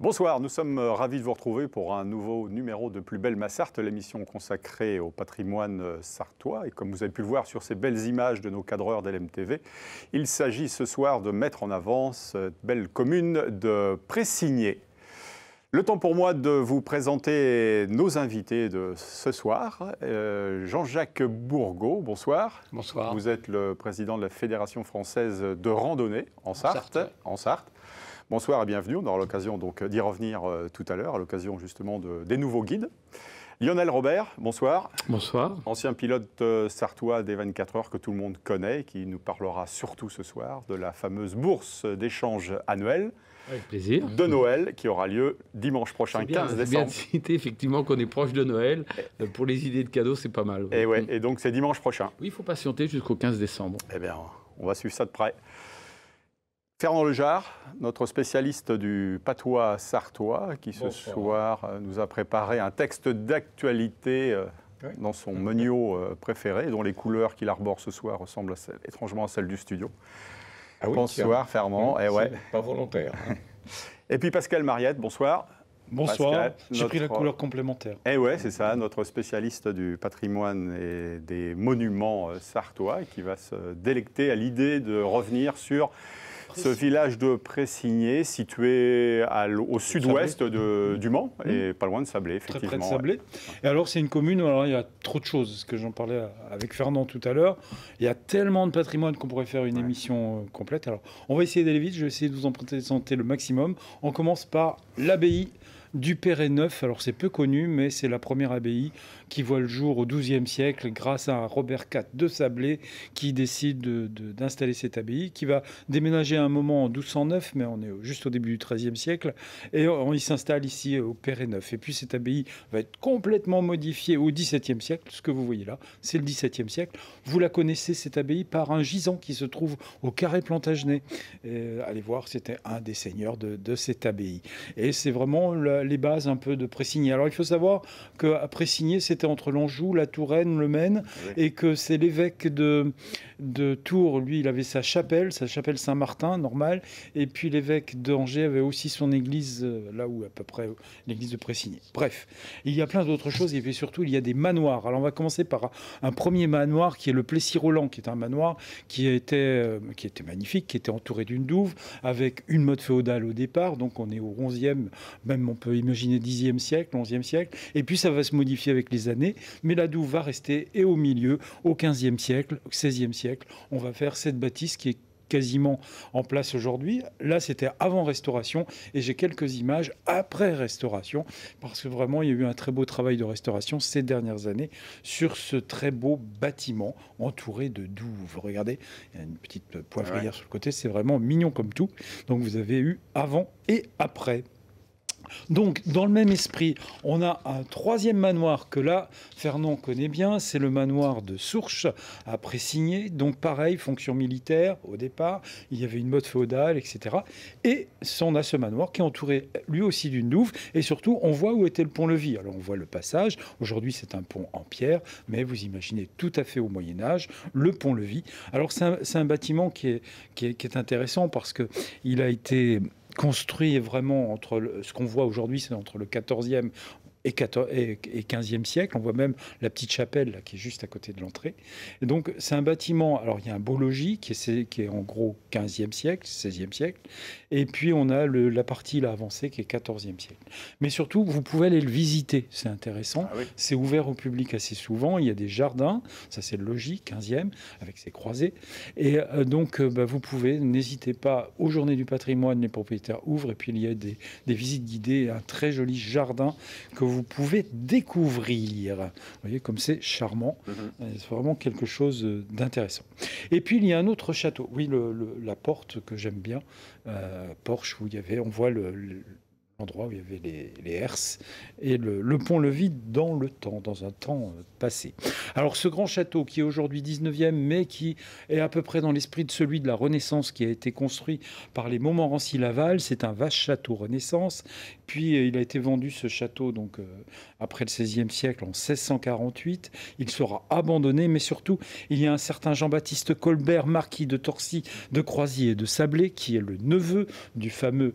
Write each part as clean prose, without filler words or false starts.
Bonsoir, nous sommes ravis de vous retrouver pour un nouveau numéro de Plus belle ma Sarthe, l'émission consacrée au patrimoine sartois. Et comme vous avez pu le voir sur ces belles images de nos cadreurs d'LMTV, il s'agit ce soir de mettre en avant cette belle commune de Pressigné. Le temps pour moi de vous présenter nos invités de ce soir. Jean-Jacques Bourgault, bonsoir. Bonsoir. Vous êtes le président de la Fédération française de randonnée en Sarthe. En Sarthe. Bonsoir et bienvenue. On aura l'occasion donc d'y revenir tout à l'heure, à l'occasion justement des nouveaux guides. Lionel Robert, bonsoir. Bonsoir. Ancien pilote sartois des 24 heures que tout le monde connaît, qui nous parlera surtout ce soir de la fameuse bourse d'échange annuelle. Avec plaisir. De Noël, qui aura lieu dimanche prochain, 15 décembre. C'est bien de citer effectivement qu'on est proche de Noël. Pour les idées de cadeaux, c'est pas mal. Et, ouais, et donc c'est dimanche prochain. Oui, il faut patienter jusqu'au 15 décembre. Eh bien, on va suivre ça de près. Fernand Lejar, notre spécialiste du patois sartois, qui ce soir nous a préparé un texte d'actualité dans son monio préféré, dont les couleurs qu'il arbore ce soir ressemblent étrangement à celles du studio. Ah oui, bonsoir Fernand. Pas volontaire. Et puis Pascal Mariette, bonsoir. Bonsoir, j'ai pris la couleur complémentaire. Eh ouais, c'est ça, notre spécialiste du patrimoine et des monuments sartois, qui va se délecter à l'idée de revenir sur ce village de Pressigné, situé au sud-ouest du Mans, et pas loin de Sablé, effectivement. Très près de Sablé. Et alors, c'est une commune où alors, il y a trop de choses, ce que j'en parlais avec Fernand tout à l'heure. Il y a tellement de patrimoine qu'on pourrait faire une émission complète. Alors, on va essayer d'aller vite, je vais essayer de vous en présenter le maximum. On commence par l'abbaye du Perret-Neuf. Alors c'est peu connu, mais c'est la première abbaye qui voit le jour au XIIe siècle grâce à Robert IV de Sablé qui décide d'installer cette abbaye, qui va déménager à un moment en 1209, mais on est juste au début du XIIIe siècle, et il s'installe ici au Perret-Neuf. Et puis cette abbaye va être complètement modifiée au XVIIe siècle. Ce que vous voyez là, c'est le XVIIe siècle. Vous la connaissez, cette abbaye, par un gisant qui se trouve au Carré Plantagenet. Allez voir, c'était un des seigneurs de cette abbaye. Et c'est vraiment les bases un peu de Pressigné. Alors il faut savoir qu'à Pressigné, c'était entre l'Anjou, la Touraine, le Maine, et que c'est l'évêque de Tours, lui, il avait sa chapelle Saint-Martin, normale, et puis l'évêque d'Angers avait aussi son église, là où à peu près l'église de Pressigné. Bref, il y a plein d'autres choses, et puis surtout, il y a des manoirs. Alors on va commencer par un premier manoir qui est le Plessis-Roland, qui est un manoir qui était magnifique, qui était entouré d'une douve, avec une mode féodale au départ, donc on est au 11e, même on peut imaginer 10e siècle, 11e siècle, et puis ça va se modifier avec les années, mais la douve va rester, et au milieu, au 15e siècle, au 16e siècle, on va faire cette bâtisse qui est quasiment en place aujourd'hui. Là, c'était avant restauration, et j'ai quelques images après restauration, parce que vraiment, il y a eu un très beau travail de restauration ces dernières années sur ce très beau bâtiment entouré de douves. Regardez, il y a une petite poivrière sur le côté, c'est vraiment mignon comme tout. Donc, vous avez eu avant et après. Donc, dans le même esprit, on a un troisième manoir que là, Fernand connaît bien, c'est le manoir de Sourches à Pressigné. Donc, pareil, fonction militaire au départ, il y avait une mode féodale, etc. Et on a ce manoir qui est entouré lui aussi d'une douve. Et surtout, on voit où était le pont-levis. Alors, on voit le passage. Aujourd'hui, c'est un pont en pierre, mais vous imaginez tout à fait au Moyen-Âge le pont-levis. Alors, c'est un bâtiment qui est intéressant parce qu'il a été construit vraiment ce qu'on voit aujourd'hui, c'est entre le 14e et 15e siècle. On voit même la petite chapelle là, qui est juste à côté de l'entrée. Et donc, c'est un bâtiment... Alors, il y a un beau logis qui est en gros 15e siècle, 16e siècle. Et puis, on a la partie là, avancée qui est 14e siècle. Mais surtout, vous pouvez aller le visiter. C'est intéressant. Ah oui. C'est ouvert au public assez souvent. Il y a des jardins. Ça, c'est le logis, 15e, avec ses croisées. Et donc, vous pouvez, n'hésitez pas, aux Journées du patrimoine, les propriétaires ouvrent. Et puis, il y a des visites guidées, un très joli jardin que vous pouvez découvrir. Vous voyez comme c'est charmant. C'est vraiment quelque chose d'intéressant. Et puis, il y a un autre château. Oui, la porte que j'aime bien, Porche, où on voit l'endroit où il y avait les herses et le pont-levis dans un temps passé. Alors ce grand château qui est aujourd'hui 19e, mais qui est à peu près dans l'esprit de celui de la Renaissance qui a été construit par les Montmorency-Laval, c'est un vaste château Renaissance. Puis il a été vendu ce château donc après le XVIe siècle en 1648. Il sera abandonné, mais surtout il y a un certain Jean-Baptiste Colbert, marquis de Torcy, de Croisier et de Sablé, qui est le neveu du fameux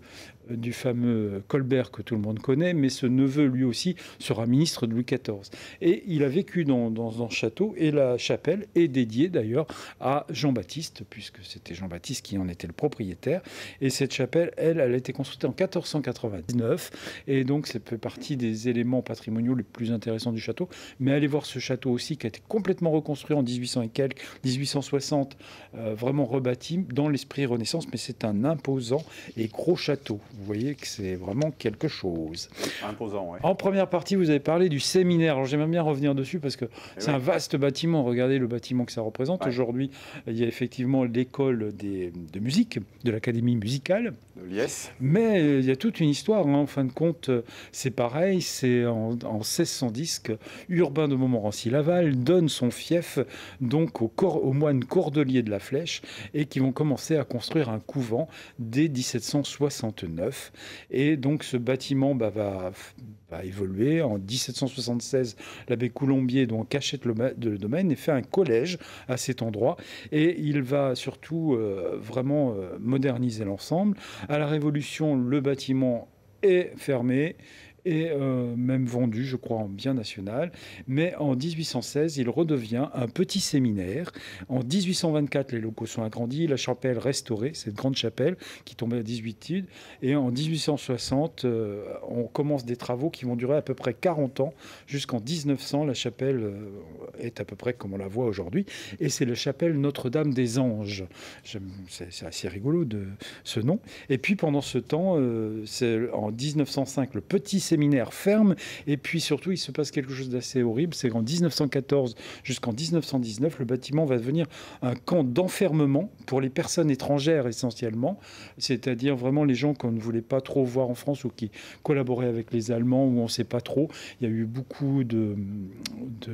du fameux Colbert que tout le monde connaît, mais ce neveu, lui aussi, sera ministre de Louis XIV. Et il a vécu dans ce château, et la chapelle est dédiée d'ailleurs à Jean-Baptiste, puisque c'était Jean-Baptiste qui en était le propriétaire. Et cette chapelle, elle a été construite en 1499, et donc ça fait partie des éléments patrimoniaux les plus intéressants du château. Mais allez voir ce château aussi, qui a été complètement reconstruit en 1800 et quelques, 1860, vraiment rebâti dans l'esprit Renaissance, mais c'est un imposant et gros château. Vous voyez que c'est vraiment quelque chose. Imposant, oui. En première partie, vous avez parlé du séminaire. Alors j'aimerais bien revenir dessus parce que c'est un vaste bâtiment. Regardez le bâtiment que ça représente. Ouais. Aujourd'hui, il y a effectivement l'école de musique, de l'Académie musicale. De Liesse. Mais il y a toute une histoire. Hein. En fin de compte, c'est pareil. C'est en 1610 que Urbain de Montmorency-Laval donne son fief donc aux moines cordeliers de la Flèche et qui vont commencer à construire un couvent dès 1769. Et donc ce bâtiment va évoluer. En 1776, l'abbé Coulombier donc achète le domaine et fait un collège à cet endroit. Et il va surtout vraiment moderniser l'ensemble. À la Révolution, le bâtiment est fermé et même vendu, je crois, en bien national. Mais en 1816, il redevient un petit séminaire. En 1824, les locaux sont agrandis, la chapelle restaurée, cette grande chapelle qui tombait à 18 tudes. Et en 1860, on commence des travaux qui vont durer à peu près 40 ans. Jusqu'en 1900, la chapelle est à peu près comme on la voit aujourd'hui. Et c'est la chapelle Notre-Dame des Anges. C'est assez rigolo ce nom. Et puis pendant ce temps, c'est en 1905, le petit séminaire ferme, et puis surtout il se passe quelque chose d'assez horrible, c'est qu'en 1914 jusqu'en 1919 le bâtiment va devenir un camp d'enfermement pour les personnes étrangères essentiellement, c'est-à-dire vraiment les gens qu'on ne voulait pas trop voir en France ou qui collaboraient avec les Allemands ou on ne sait pas trop. Il y a eu beaucoup de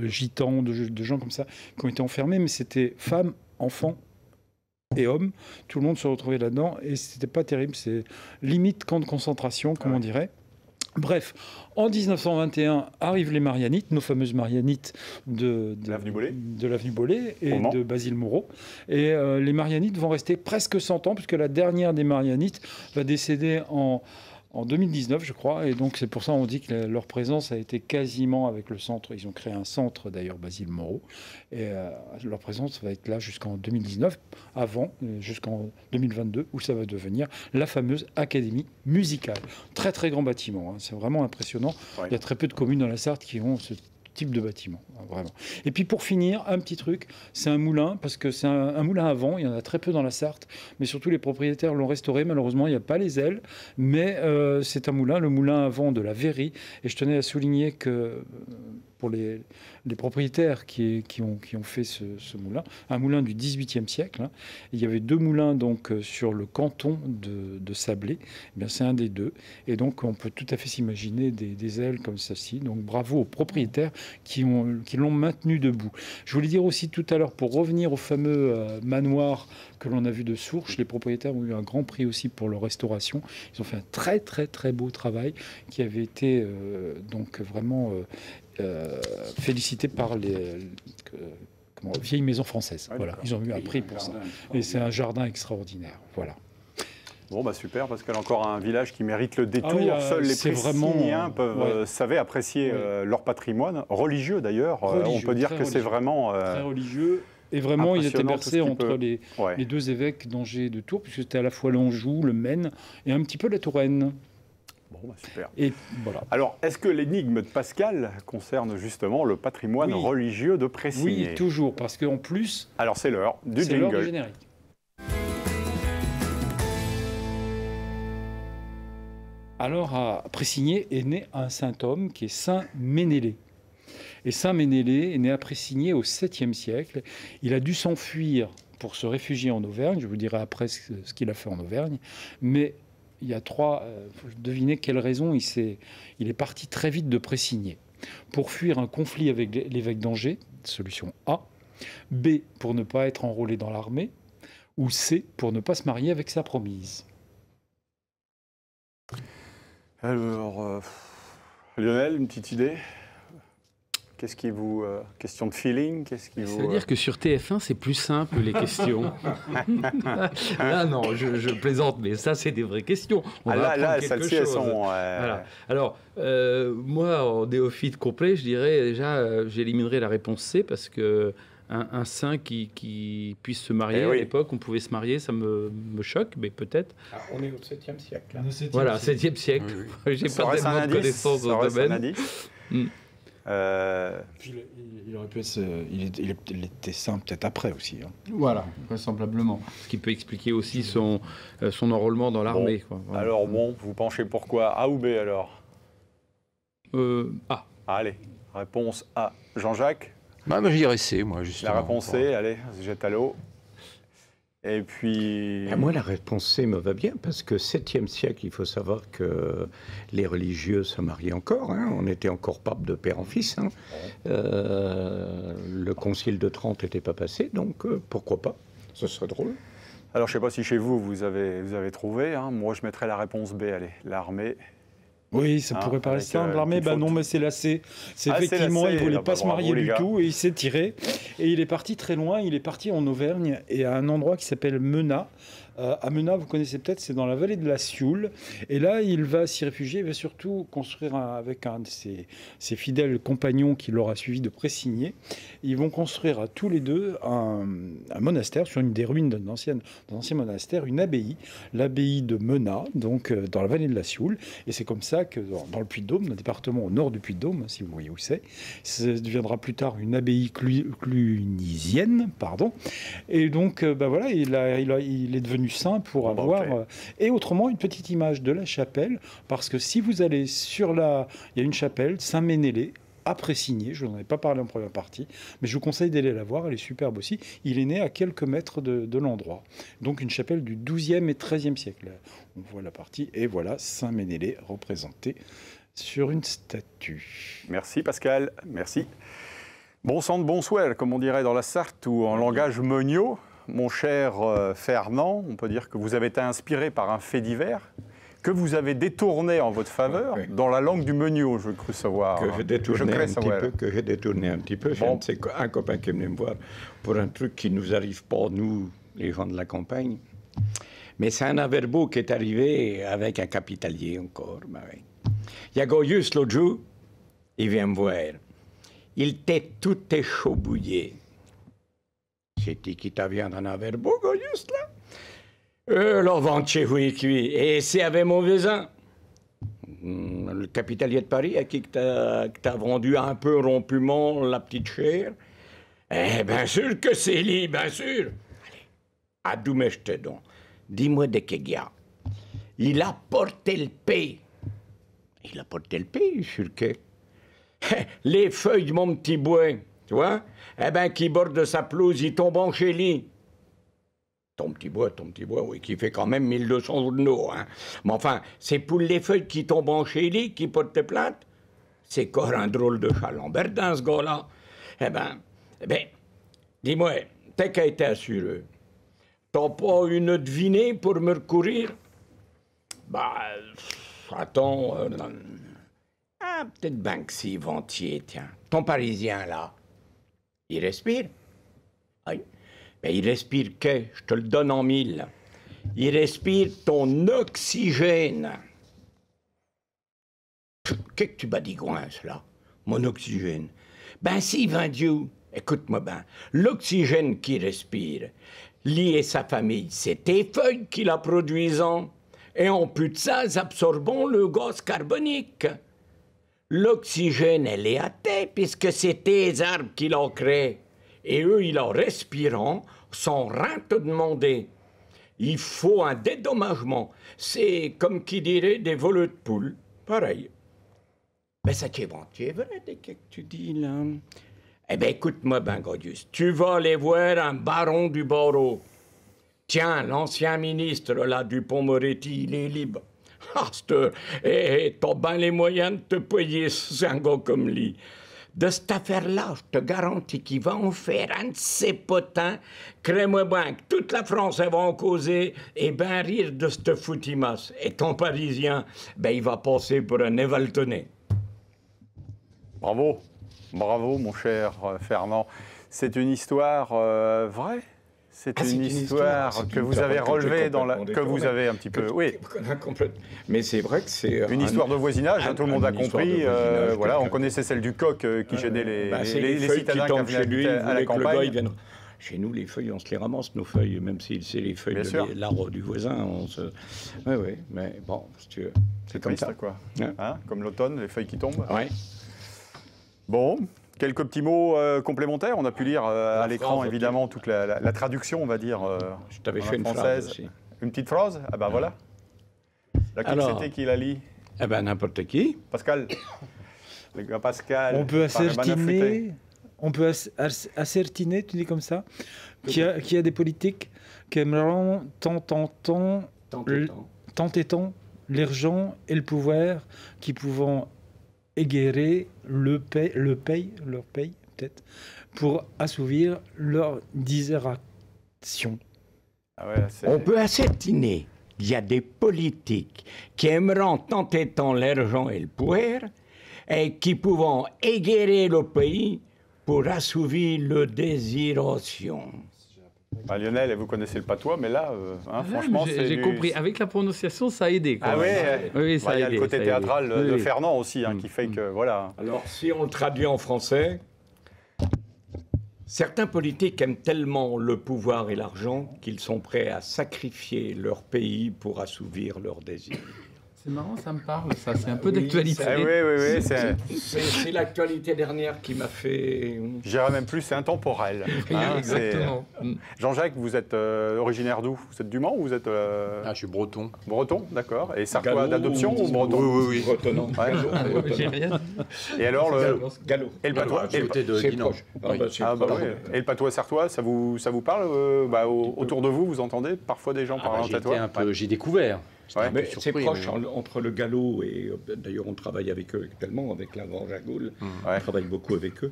gitans, de gens comme ça qui ont été enfermés, mais c'était femmes, enfants et hommes, tout le monde se retrouvait là-dedans et c'était pas terrible, c'est limite camp de concentration comme on dirait. Bref, en 1921 arrivent les Marianites, nos fameuses Marianites de l'avenue Bollé et de Basile Moreau. Et les Marianites vont rester presque 100 ans, puisque la dernière des Marianites va décéder en 2019, je crois. Et donc, c'est pour ça qu'on dit que leur présence a été quasiment avec le centre. Ils ont créé un centre, d'ailleurs, Basile Moreau. Et leur présence va être là jusqu'en 2019, jusqu'en 2022, où ça va devenir la fameuse Académie musicale. Très, très grand bâtiment. Hein. C'est vraiment impressionnant. Ouais. Il y a très peu de communes dans la Sarthe qui ont ce type de bâtiment, vraiment. Et puis pour finir, un petit truc, c'est un moulin, parce que c'est un moulin à vent, il y en a très peu dans la Sarthe, mais surtout les propriétaires l'ont restauré, malheureusement il n'y a pas les ailes, mais c'est un moulin, le moulin à vent de la Véry, et je tenais à souligner que pour les propriétaires qui ont fait ce moulin, un moulin du XVIIIe siècle. Hein. Il y avait deux moulins donc, sur le canton de Sablé. Eh bien, c'est un des deux. Et donc, on peut tout à fait s'imaginer des ailes comme celle-ci. Donc, bravo aux propriétaires qui l'ont maintenu debout. Je voulais dire aussi tout à l'heure, pour revenir au fameux manoir que l'on a vu de Sourches, les propriétaires ont eu un grand prix aussi pour leur restauration. Ils ont fait un très, très, très beau travail qui avait été donc vraiment... félicité par les vieilles maisons françaises. Ouais, voilà. Ils ont eu un prix pour ça. Et c'est un jardin extraordinaire. Voilà. Bon, bah super, parce qu'elle a encore un village qui mérite le détour. Seuls les Pressiniens peuvent savaient apprécier leur patrimoine, religieux d'ailleurs. On peut dire que c'est vraiment... très religieux. Et vraiment, il était bercé entre les deux évêques d'Angers et de Tours, puisque c'était à la fois l'Anjou, le Maine et un petit peu la Touraine. Bon, bah super. Et voilà. Alors, est-ce que l'énigme de Pascal concerne justement le patrimoine religieux de Pressigné ? Oui, toujours, parce qu'en plus... Alors, c'est l'heure du jingle. C'est l'heure du générique. Alors, à Pressigné est né un saint homme qui est saint Ménélé. Et saint Ménélé est né à Pressigné au 7e siècle. Il a dû s'enfuir pour se réfugier en Auvergne. Je vous dirai après ce qu'il a fait en Auvergne. Mais... il y a faut deviner quelle raison il est parti très vite de Pressigné. Pour fuir un conflit avec l'évêque d'Angers, solution A. B, pour ne pas être enrôlé dans l'armée. Ou C, pour ne pas se marier avec sa promise. Alors, Lionel, une petite idée ? Qu'est-ce qui vous... question de feeling, qu'est-ce qui Ça vous... veut dire que sur TF1, c'est plus simple, les questions. Là, non, je plaisante, mais ça, c'est des vraies questions. On va là, apprendre quelque celles-ci, elles chose. sont... Voilà. Alors, moi, en néophyte complet, je dirais déjà, j'éliminerai la réponse C, parce que un saint qui puisse se marier, Eh à oui. l'époque, on pouvait se marier, ça me choque, mais peut-être. Ah, on est au 7e siècle. Là. Voilà, 7e siècle. J'ai Ça pas reste un tellement de indice, connaissances ça dans reste le un domaine. indice. Mm. Il aurait pu être, il était saint peut-être après aussi. Hein. Voilà, vraisemblablement. Ce qui peut expliquer aussi son enrôlement dans l'armée. quoi. Voilà. Alors bon, vous penchez pour quoi? A ou B alors? A. Allez, réponse A. Jean-Jacques? Bah, je dirais C, moi, justement. La réponse C, allez, on se jette à l'eau. Et puis... Moi, la réponse C me va bien, parce que 7e siècle, il faut savoir que les religieux se mariaient encore. Hein. On était encore pape de père en fils. Hein. Le concile de Trente n'était pas passé, donc pourquoi pas? Ce serait drôle. Alors, je ne sais pas si chez vous, vous avez trouvé. Hein. Moi, je mettrais la réponse B, allez, l'armée. Oui, ça pourrait paraître avec, simple. L'armée, petite non, faute. mais c'est la C. C'est Ah, c'est effectivement, la C. il ne voulait Ah, pas bah, se marier bravo, les du gars. tout et il s'est tiré. Et il est parti très loin. Il est parti en Auvergne et à un endroit qui s'appelle Menat. À Menat, vous connaissez peut-être, c'est dans la vallée de la Sioule. Et là, il va s'y réfugier. Il va surtout construire avec un de ses fidèles compagnons qui l'aura suivi de Pressigné. Ils vont construire à tous les deux un monastère sur une des ruines d'un ancien monastère, une abbaye, l'abbaye de Menat, donc dans la vallée de la Sioule. Et c'est comme ça que dans le Puy-de-Dôme, le département au nord du Puy-de-Dôme, si vous voyez où c'est, ça deviendra plus tard une abbaye clunisienne, pardon. Et donc, voilà, il est devenu saint pour avoir... Ok. et autrement, une petite image de la chapelle, parce que si vous allez sur il y a une chapelle, Saint-Ménélé, à Pressigné, je n'en ai pas parlé en première partie, mais je vous conseille d'aller la voir, elle est superbe aussi. Il est né à quelques mètres de l'endroit. Donc une chapelle du XIIe et XIIIe siècle. On voit la partie, et voilà Saint-Ménélé représenté sur une statue. Merci, Pascal. Merci. Bon sang de bonsoir, comme on dirait dans la Sarthe, ou en langage meugnaud. Mon cher Fernand, on peut dire que vous avez été inspiré par un fait divers que vous avez détourné en votre faveur dans la langue du meugnaud, je cru savoir. Que j'ai détourné un petit peu. Bon. C'est un copain qui est venu me voir pour un truc qui ne nous arrive pas, nous, les gens de la campagne. Mais c'est un averbeau qui est arrivé avec un capitalier encore. Ben oui. Il y a Goyus l'autre jour, il vient me voir. Il était tout échaubouillé. C'était qui t'a vient d'un averbeau, Goyus, là? Le ventre chez vous est cuit. Et c'est avec mon voisin. Le capitalier de Paris, à qui que t'as vendu un peu rompument la petite chair. Eh bien sûr que c'est lui, bien sûr. Allez, à d'où me jeter donc. Dis-moi de quel gars. Il a porté le paix. Il a porté le paix, sur que. Les feuilles de mon petit bois, tu vois, eh bien, qui borde sa pelouse, il tombe en chez lui. Ton petit bois, oui, qui fait quand même 1200 journaux, hein. Mais enfin, c'est pour les feuilles qui tombent en chez lui qui portent plainte. C'est encore un drôle de Chalamberdin, ce gars-là. Eh ben, dis-moi, t'as qu'à été assuré. T'as pas une devinée pour me recourir? Bah, attends, peut-être bien que c'est Ventier, tiens. Ton Parisien, là, il respire? Oui. Mais il respire que, je te le donne en 1000. Il respire ton oxygène. Qu'est-ce que tu badigouins, là? Mon oxygène. Ben si, vain Dieu, écoute-moi ben, l'oxygène qu'il respire, lui et sa famille, c'est tes feuilles qui la produisent. Et en plus de ça, absorbons le gaz carbonique. L'oxygène, elle est à terre, puisque c'est tes arbres qui l'ont créé. Et eux, ils en respirant, sans rien te demander. Il faut un dédommagement. C'est comme qui dirait des voleux de poules. Pareil. Mais ça t'est bon, tu es vrai, de ce que tu dis, là. Eh bien, écoute-moi, ben, Godius, tu vas aller voir un baron du barreau. Tiens, l'ancien ministre, là, du Pont-Moretti, il est libre. Ah, t'as bien les moyens de te payer, c'est un gars comme lui. De cette affaire-là, je te garantis qu'il va en faire un de ses potins. Crée-moi bien que toute la France elle va en causer et bien rire de cette foutimasse. Et ton Parisien, ben il va passer pour un évaltonné. Bravo. Bravo, mon cher Fernand. C'est une histoire vraie? C'est une histoire que vous avez relevée que vous avez un petit peu. Oui. Mais c'est vrai que c'est une histoire de voisinage. Tout le monde a compris. Voilà, on connaissait celle du coq qui gênait les citadins qui venaient habiter à la campagne. Chez nous, les feuilles, on se les ramasse, nos feuilles, même si c'est les feuilles de l'arbre du voisin. Oui, mais bon, si tu veux, c'est comme triste, ça. Quoi. Hein, comme l'automne, les feuilles qui tombent. Ouais. Bon, quelques petits mots complémentaires. On a pu lire à l'écran, évidemment, toute la traduction, on va dire, je t'avais fait une française. phrase aussi. Une petite phrase? Ah ben voilà. C'était qui la lit? Eh ben n'importe qui. Pascal. Le gars Pascal. On peut ascertiner, tu dis comme ça, qu'il y a des politiques qui aimeront tant et tant l'argent et le pouvoir qui pouvant égarer leur paye peut-être, pour assouvir leur désiration. Ah ouais, on peut ascertiner qu'il y a des politiques qui aimeront tant et tant l'argent et le pouvoir et qui pouvant égarer le pays pour assouvir le désiration. Lionel, vous connaissez le patois, mais là, franchement, j'ai compris. Avec la prononciation, ça a aidé. Ah oui, ça il y a le côté théâtral de Fernand aussi, qui fait que, voilà. Alors, si on le traduit en français, certains politiques aiment tellement le pouvoir et l'argent qu'ils sont prêts à sacrifier leur pays pour assouvir leurs désirs. C'est marrant, ça me parle, ça. C'est un peu d'actualité. Oui. C'est l'actualité dernière qui m'a fait... Je dirais même plus, c'est intemporel. Exactement. Jean-Jacques, vous êtes originaire d'où? Vous êtes du Mans ou vous êtes... je suis breton. Breton, d'accord. Et sartois d'adoption ou breton? Oui. Breton, J'ai rien. Et alors, Gallo. Et le patois? C'est proche. Et le patois sartois, ça vous parle autour de vous, vous entendez parfois des gens parler en patois? J'ai découvert. Mais c'est proche entre le gallo et d'ailleurs on travaille avec eux actuellement, avec la Grange à Gaulle. On travaille beaucoup avec eux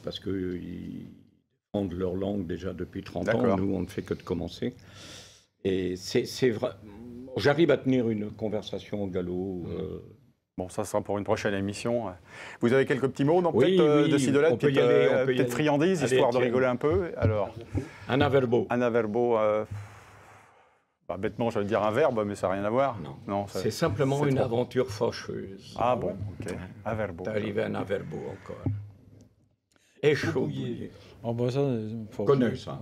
parce qu'ils défendent leur langue déjà depuis 30 ans. Nous, on ne fait que de commencer. Et c'est vrai. J'arrive à tenir une conversation au gallo. Bon, ça sera pour une prochaine émission. Vous avez quelques petits mots, de Sidolette, peut-être friandises, histoire de rigoler un peu. Alors, Anaverbo. Bêtement, j'allais dire un verbe, mais ça n'a rien à voir. Non, c'est simplement une aventure fâcheuse. Ah bon, ok. Averbo. T'es arrivé à un averbo encore. Échaubouillé. Oh, bah ça, connais ça.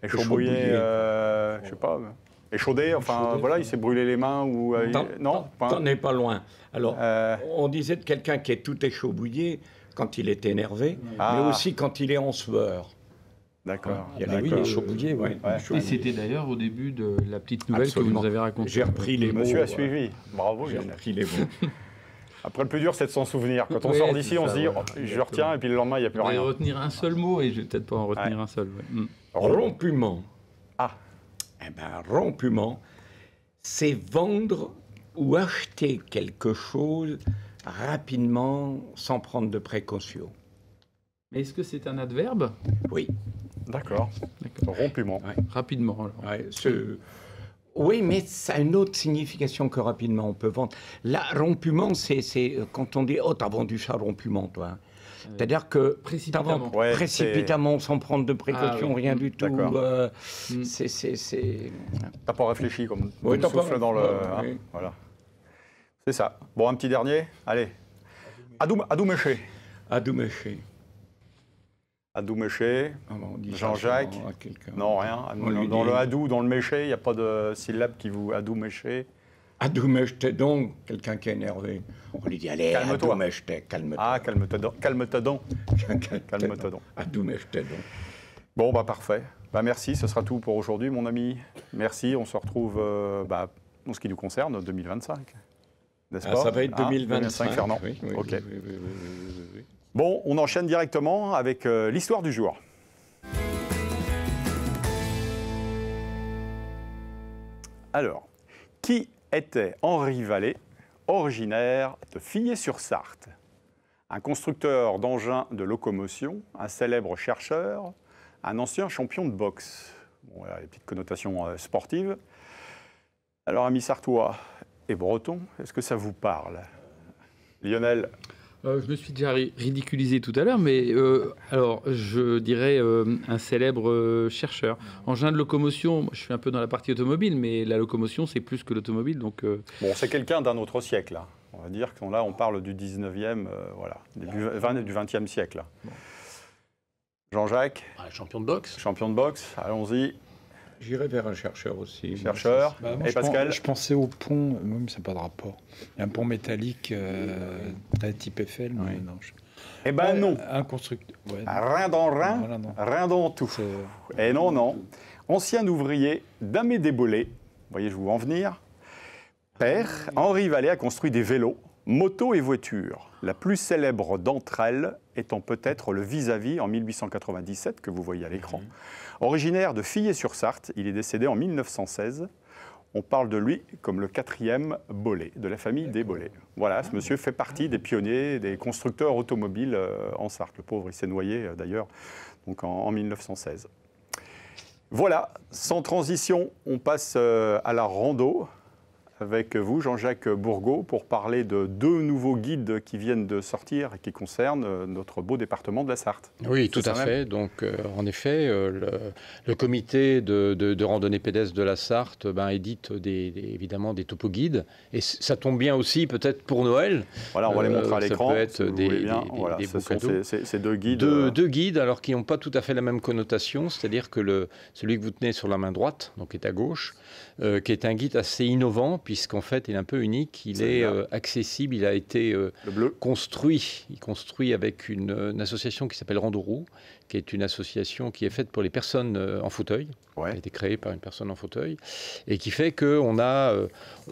Échaubouillé, je sais pas. Échaudé, enfin voilà, il s'est brûlé les mains ou... non, t'en es pas loin. Alors, on disait de quelqu'un qui est tout échaubouillé quand il est énervé, mais aussi quand il est en sueur. D'accord. Il y a les échaubouillés, oui. Et c'était d'ailleurs au début de la petite nouvelle que vous nous avez racontée. J'ai repris les mots. Monsieur a suivi. Bravo. J'ai repris les mots. Après, le plus dur, c'est de s'en souvenir. Quand on sort d'ici, on se dit, je retiens, et puis le lendemain, il n'y a plus rien. Je vais retenir un seul mot, et je vais peut-être pas en retenir un seul. Rompument. Ah. Eh bien, rompument, c'est vendre ou acheter quelque chose rapidement, sans prendre de précautions. Mais est-ce que c'est un adverbe? Oui. D'accord. Rompument. Rapidement, alors. Oui, mais ça a une autre signification que rapidement on peut vendre. Là, rompument, c'est quand on dit « Oh, t'as vendu ça rompument, toi ». C'est-à-dire que précipitamment, sans prendre de précautions, rien du tout. T'as pas réfléchi comme souffle dans le... Voilà. C'est ça. Bon, un petit dernier. Allez. Adouméché. Adouméché. Adouméché. Jean-Jacques. Non, rien. Dans le adou, dans le méché, il n'y a pas de syllabe qui vous... Adouméché. Adouméché donc, quelqu'un qui est énervé. On lui dit, allez, calme-toi. Calme-toi. Ah, calme-toi donc. Calme-toi donc. Adouméché donc. Bon, parfait. Merci, ce sera tout pour aujourd'hui, mon ami. Merci, on se retrouve, en ce qui nous concerne, 2025. N'est-ce pas? Ça va être 2025, Fernand. Oui. Ok. Bon, on enchaîne directement avec l'histoire du jour. Alors, qui était Henri Vallée, originaire de Fillet-sur-Sarthe? Un constructeur d'engins de locomotion, un célèbre chercheur, un ancien champion de boxe. Bon, voilà, les petites connotations sportives. Alors, amis sartois et bretons, est-ce que ça vous parle? Lionel? Je me suis déjà ridiculisé tout à l'heure, mais alors je dirais un célèbre chercheur. Engin de locomotion, je suis un peu dans la partie automobile, mais la locomotion c'est plus que l'automobile. Donc, Bon, c'est quelqu'un d'un autre siècle, là. On va dire que là, on parle du 19e, voilà, du 20e siècle. Là. Bon. Jean-Jacques, Champion de boxe. champion de boxe, allons-y. J'irai vers un chercheur aussi. Chercheur. Bah, moi, Et Pascal je pensais au pont, même ça n'a pas de rapport. Il y a un pont métallique type Eiffel, mais non. Eh ben non. Un constructeur. Ouais, Rien dans rien, voilà, non. rien dans tout. Et non, non. Ancien ouvrier d'Amédée Bollé, vous voyez, je vous en venir. Père, Henri Vallée a construit des vélos, motos et voitures. La plus célèbre d'entre elles étant peut-être le Vis-à-vis en 1897, que vous voyez à l'écran. Originaire de Fillé-sur-Sarthe, il est décédé en 1916. On parle de lui comme le 4e Bollé, de la famille des Bollé. Voilà, ce monsieur fait partie des pionniers, des constructeurs automobiles en Sarthe. Le pauvre, il s'est noyé d'ailleurs donc en 1916. Voilà, sans transition, on passe à la rando avec vous, Jean-Jacques Bourgault, pour parler de 2 nouveaux guides qui viennent de sortir et qui concernent notre beau département de la Sarthe. Oui, tout à fait. Donc, en effet, le comité de randonnée pédestre de la Sarthe édite évidemment des topo-guides. Et ça tombe bien aussi, peut-être pour Noël. Voilà, on va les montrer à l'écran. Ça peut être des ce beaux sont cadeaux. ces 2 guides. Deux guides, alors qui n'ont pas tout à fait la même connotation. C'est-à-dire que celui que vous tenez sur la main droite, donc qui est à gauche, qui est un guide assez innovant, puisqu'en fait, il est un peu unique. Il est accessible. Il a été construit. Il construit avec une association qui s'appelle Randoroux, qui est une association qui est faite pour les personnes en fauteuil. Ouais. Elle a été créée par une personne en fauteuil. Et qui fait qu'on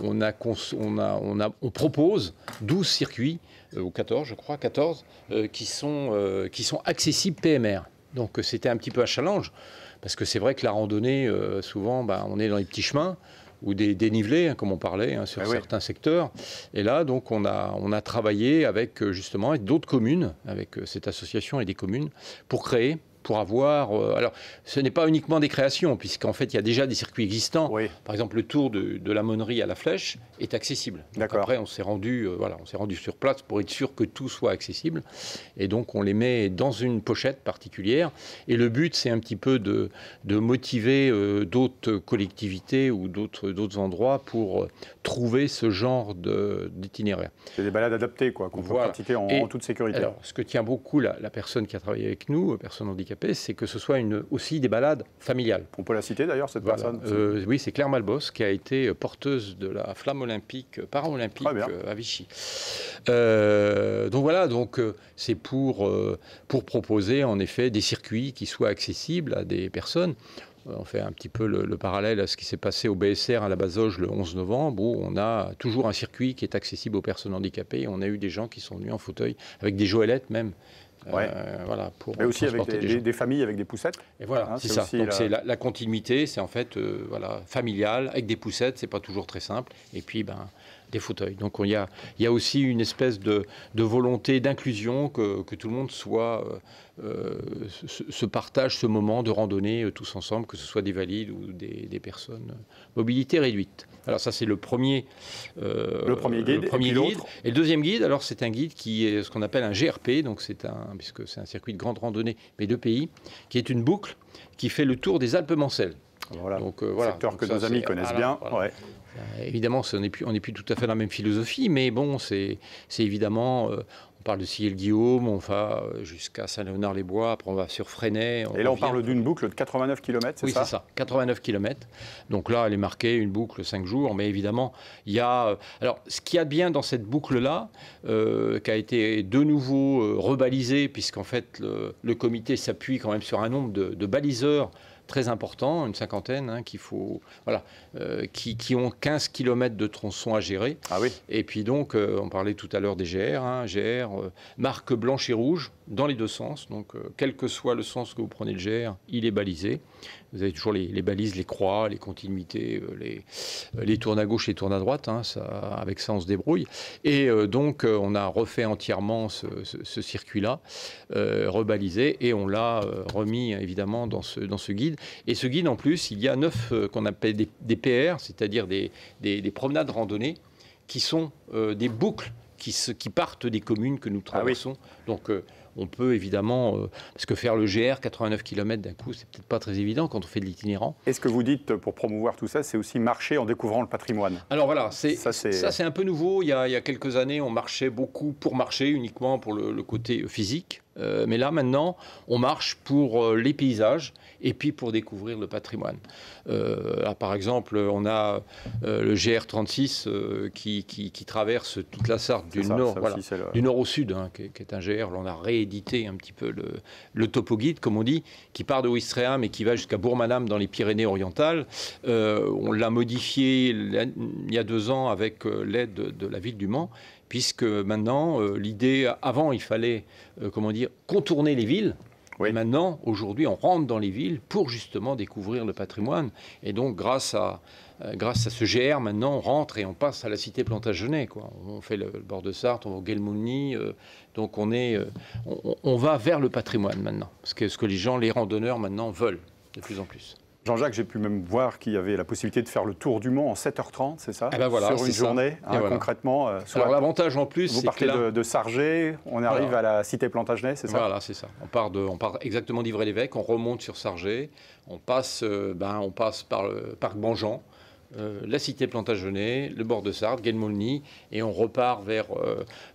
on propose 12 circuits, ou 14, je crois, 14, qui sont accessibles PMR. Donc, c'était un petit peu un challenge. Parce que c'est vrai que la randonnée, souvent, on est dans les petits chemins ou des dénivelés, comme on parlait, sur certains secteurs. Et là, donc, on a travaillé avec d'autres communes, avec cette association et des communes, pour avoir... alors, ce n'est pas uniquement des créations, puisqu'en fait, il y a déjà des circuits existants. Oui. Par exemple, le tour de la Monnerie à la Flèche est accessible. D'accord. Après, on s'est rendu sur place pour être sûr que tout soit accessible. Et donc, on les met dans une pochette particulière. Et le but, c'est un petit peu de motiver d'autres collectivités ou d'autres endroits pour trouver ce genre d'itinéraire. C'est des balades adaptées, quoi, qu'on peut pratiquer en toute sécurité. Alors, ce que tient beaucoup la personne qui a travaillé avec nous, personne handicapée, c'est que ce soit aussi des balades familiales. On peut la citer d'ailleurs, cette personne oui, c'est Claire Malbos, qui a été porteuse de la flamme olympique, paralympique à Vichy. Donc voilà, c'est pour proposer en effet des circuits qui soient accessibles à des personnes. On fait un petit peu le parallèle à ce qui s'est passé au BSR à la Bazoge le 11 novembre, où on a toujours un circuit qui est accessible aux personnes handicapées. On a eu des gens qui sont venus en fauteuil, avec des joëlettes même. Mais aussi avec des familles avec des poussettes. Et voilà, c'est ça. Donc c'est la continuité, c'est en fait familial, avec des poussettes, c'est pas toujours très simple. Et puis des fauteuils. Donc il y a aussi une espèce de volonté d'inclusion, que tout le monde se partage ce moment de randonnée tous ensemble, que ce soit des valides ou des personnes mobilité réduite. Alors ça c'est le premier guide. Et le deuxième guide, alors c'est un guide qui est ce qu'on appelle un GRP, donc puisque c'est un circuit de grande randonnée, mais de pays, qui est une boucle qui fait le tour des Alpes-Mancelles. Voilà, secteur que nos amis connaissent bien. Ouais. Évidemment, on n'est plus tout à fait dans la même philosophie, mais bon, c'est évidemment... on parle de Ciel-Guillaume, on va jusqu'à Saint-Léonard-les-Bois, après on va sur Fresnay. Et là, on parle d'une boucle de 89 km, c'est ça ? Oui, c'est ça, 89 km. Donc là, elle est marquée, une boucle 5 jours, mais évidemment, il y a... Alors, ce qu'il y a de bien dans cette boucle-là, qui a été de nouveau rebalisée, puisqu'en fait, le comité s'appuie quand même sur un nombre de baliseurs très important, une cinquantaine, qui ont 15 km de tronçons à gérer. Ah oui. Et puis donc, on parlait tout à l'heure des GR, marque blanche et rouge dans les deux sens. Donc, quel que soit le sens que vous prenez le GR, il est balisé. Vous avez toujours les balises, les croix, les continuités, les tournes à gauche, les tournes à droite. Avec ça, on se débrouille. Et donc, on a refait entièrement ce circuit-là, rebalisé, et on l'a remis évidemment dans ce guide. Et ce guide, en plus, il y a 9 qu'on appelle des PR, c'est-à-dire des promenades randonnées, qui sont des boucles qui partent des communes que nous traversons. Donc on peut évidemment, parce que faire le GR, 89 km d'un coup, c'est peut-être pas très évident quand on fait de l'itinérant. Et ce que vous dites pour promouvoir tout ça, c'est aussi marcher en découvrant le patrimoine. Alors voilà, ça c'est un peu nouveau. Il y a quelques années, on marchait beaucoup pour marcher, uniquement pour le côté physique. Mais là, maintenant, on marche pour les paysages et puis pour découvrir le patrimoine. Là, par exemple, on a le GR36 qui traverse toute la Sarthe du nord, du nord au sud, hein, qui est un GR. Là, on a réédité un petit peu le topo-guide, comme on dit, qui part de Ouistreham et qui va jusqu'à Bourg-Madame dans les Pyrénées-Orientales. On l'a modifié il y a 2 ans avec l'aide de la ville du Mans, puisque maintenant, l'idée, avant, il fallait, contourner les villes. Oui. Et maintenant, aujourd'hui, on rentre dans les villes pour justement découvrir le patrimoine. Et donc, grâce à ce GR, maintenant, on rentre et on passe à la cité Plantagenet, quoi. On fait le bord de Sarthe, on va au Guelmouni. Donc, on va vers le patrimoine maintenant. Ce que les randonneurs maintenant veulent de plus en plus. Jean-Jacques, j'ai pu même voir qu'il y avait la possibilité de faire le tour du Mans en 7h30, c'est ça? Voilà, sur une journée, concrètement. Alors l'avantage en plus, vous partez de Sargé, on arrive à la cité Plantagenet, c'est ça? Voilà, c'est ça. On part exactement d'Ivry-l'Évêque, on remonte sur Sargé, on passe par le parc Banjean, la cité Plantagenet, le bord de Sarthe, Guelmouni, et on repart vers,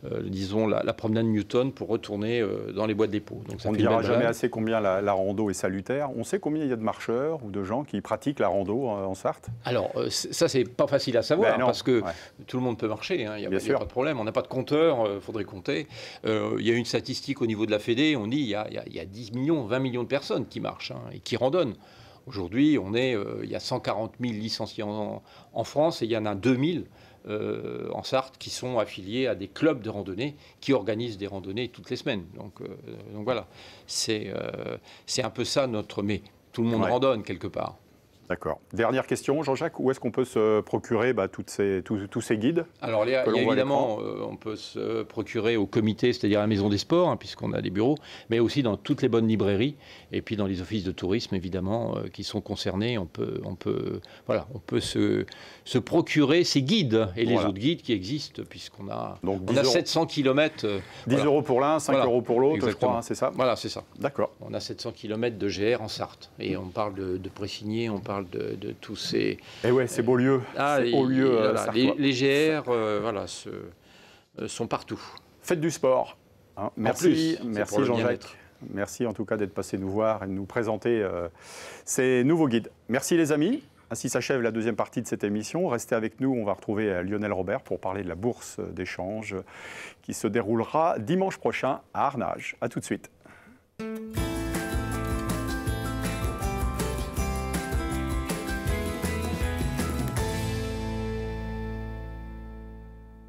la promenade Newton pour retourner dans les bois de dépôt. Donc, on ne dira jamais assez combien la rando est salutaire. On sait combien il y a de marcheurs ou de gens qui pratiquent la rando en Sarthe? Alors, ça, c'est pas facile à savoir, parce que tout le monde peut marcher, hein, il n'y a pas de problème. On n'a pas de compteur, il faudrait compter. Il y a une statistique au niveau de la Fédé, on dit il y a 10 millions, 20 millions de personnes qui marchent, hein, et qui randonnent. Aujourd'hui, il y a 140 000 licenciés en France et il y en a 2000 en Sarthe qui sont affiliés à des clubs de randonnée qui organisent des randonnées toutes les semaines. Donc voilà, c'est un peu ça mais tout le monde randonne quelque part. D'accord. Dernière question, Jean-Jacques, où est-ce qu'on peut se procurer tous ces guides? Alors, il y a évidemment, on peut se procurer au comité, c'est-à-dire à la Maison des Sports, hein, puisqu'on a des bureaux, mais aussi dans toutes les bonnes librairies, et puis dans les offices de tourisme, évidemment, qui sont concernés. On peut se procurer ces guides et les autres guides qui existent, puisqu'on a 700 km. 10 € pour l'un, 5 € pour l'autre, je crois, hein, c'est ça? Voilà, c'est ça. D'accord. On a 700 km de GR en Sarthe, et on parle de Pressigné, on parle de tous ces... Et ouais, ces beaux lieux. Les GR sont partout. Faites du sport. Hein. Merci Jean-Jacques. Merci en tout cas d'être passé nous voir et de nous présenter ces nouveaux guides. Merci les amis. Ainsi s'achève la deuxième partie de cette émission. Restez avec nous, on va retrouver Lionel Robert pour parler de la bourse d'échange qui se déroulera dimanche prochain à Arnage. A tout de suite.